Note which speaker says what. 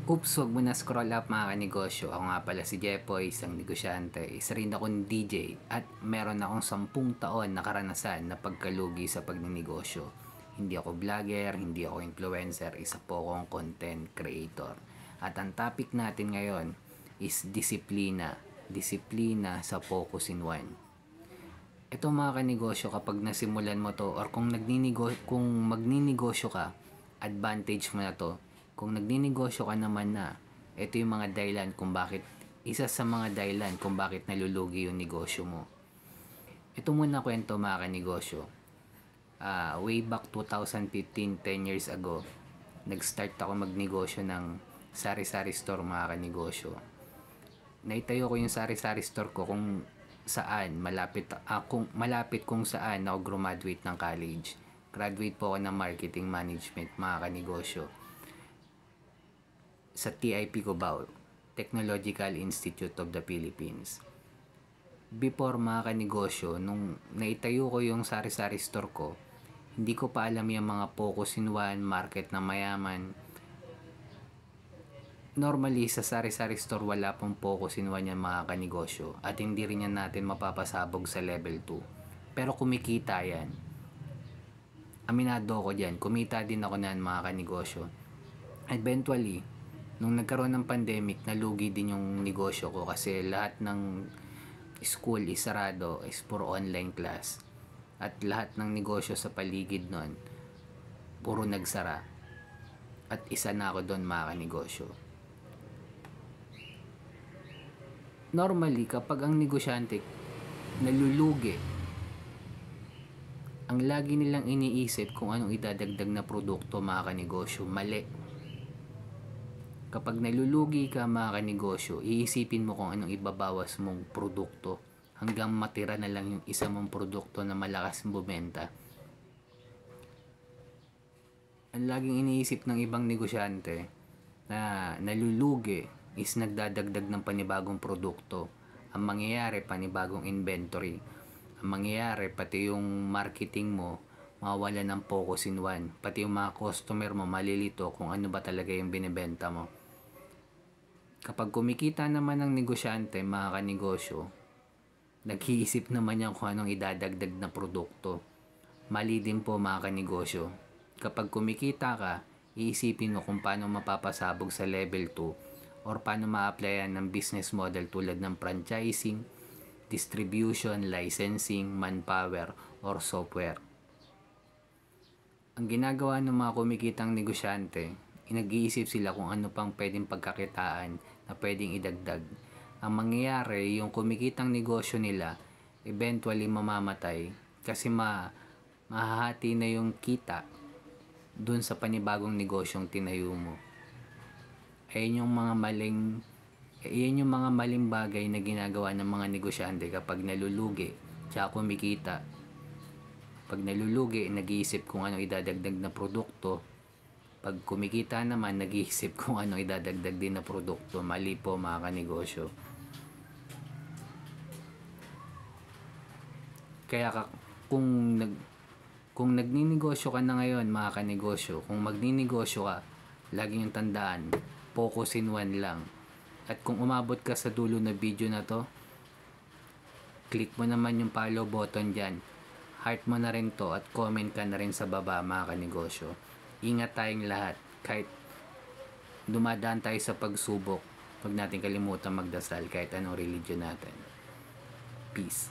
Speaker 1: Oops, wag mo na scroll up mga kanegosyo. Ako nga pala si Jepoy, isang negosyante. Isa rin akong DJ at meron akong 10 taon na karanasan na pagkalugi sa pagninegosyo. Hindi ako vlogger, hindi ako influencer, isa po akong content creator. At ang topic natin ngayon is disiplina. Disiplina sa focus in one. Ito mga kanegosyo, kapag nasimulan mo to or kung magninegosyo ka, advantage mo na to. Kung nagninegosyo ka naman na, ito yung mga dahilan kung bakit, isa sa mga dahilan kung bakit nalulugi yung negosyo mo. Ito muna kwento mga kanegosyo. Way back 2015, 10 years ago, nag-start ako magnegosyo ng sari-sari store mga kanegosyo. Naitayo ko yung sari-sari store ko kung saan, malapit kung saan ako graduate ng college. Graduate po ako ng marketing management mga kanegosyo sa TIP Cubao, Technological Institute of the Philippines. Before mga kanegosyo, nung naitayo ko yung sari-sari store ko, hindi ko pa alam yung mga focus in one, market na mayaman. Normally, sa sari-sari store, wala pong focus in one yan mga kanegosyo at hindi rin yan natin mapapasabog sa level 2. Pero kumikita yan. Aminado ko dyan, kumita din ako na mga kanegosyo. Eventually, nung nagkaroon ng pandemic, nalugi din yung negosyo ko kasi lahat ng school is sarado, is for online class. At lahat ng negosyo sa paligid nun, puro nagsara. At isa na ako doon mga kanegosyo. Normally, kapag ang negosyante nalulugi, ang lagi nilang iniisip kung anong idadagdag na produkto mga kanegosyo, mali. Kapag nalulugi ka mga kanegosyo, iisipin mo kung anong ibabawas mong produkto hanggang matira na lang yung isa mong produkto na malakas bumenta. Ang laging iniisip ng ibang negosyante na nalulugi is nagdadagdag ng panibagong produkto. Ang mangyayari, panibagong inventory. Ang mangyayari, pati yung marketing mo, mawawala ng focus in one. Pati yung mga customer mo, malilito kung ano ba talaga yung binibenta mo. Kapag kumikita naman ng negosyante, mga kanegosyo, nag-iisip naman yan kung anong idadagdag na produkto. Mali din po mga kanegosyo. Kapag kumikita ka, iisipin mo kung paano mapapasabog sa level 2 or paano ma-applyan ng business model tulad ng franchising, distribution, licensing, manpower, or software. Ang ginagawa ng mga kumikitang negosyante, nag-iisip sila kung ano pang pwedeng pagkakitaan na pwedeng idagdag. Ang mangyayari, yung kumikitang negosyo nila, eventually mamamatay kasi mahahati na yung kita dun sa panibagong negosyong tinayo mo. Ayan yung mga maling bagay na ginagawa ng mga negosyante kapag nalulugi tsaka kumikita. Pag nalulugi, nag-iisip kung ano idadagdag na produkto. Pag kumikita naman, nag-iisip kung ano idadagdag din na produkto. Mali po mga kanegosyo. Kaya kung nagninegosyo ka na ngayon mga kanegosyo, kung magninegosyo ka, lagi yung tandaan, focus in one lang. At kung umabot ka sa dulo na video na to, click mo naman yung follow button dyan. Heart mo na rin to at comment ka na rin sa baba mga kanegosyo. Ingat tayong lahat. Kahit dumadaan tayo sa pagsubok, huwag natin kalimutan magdasal kahit anong religion natin. Peace.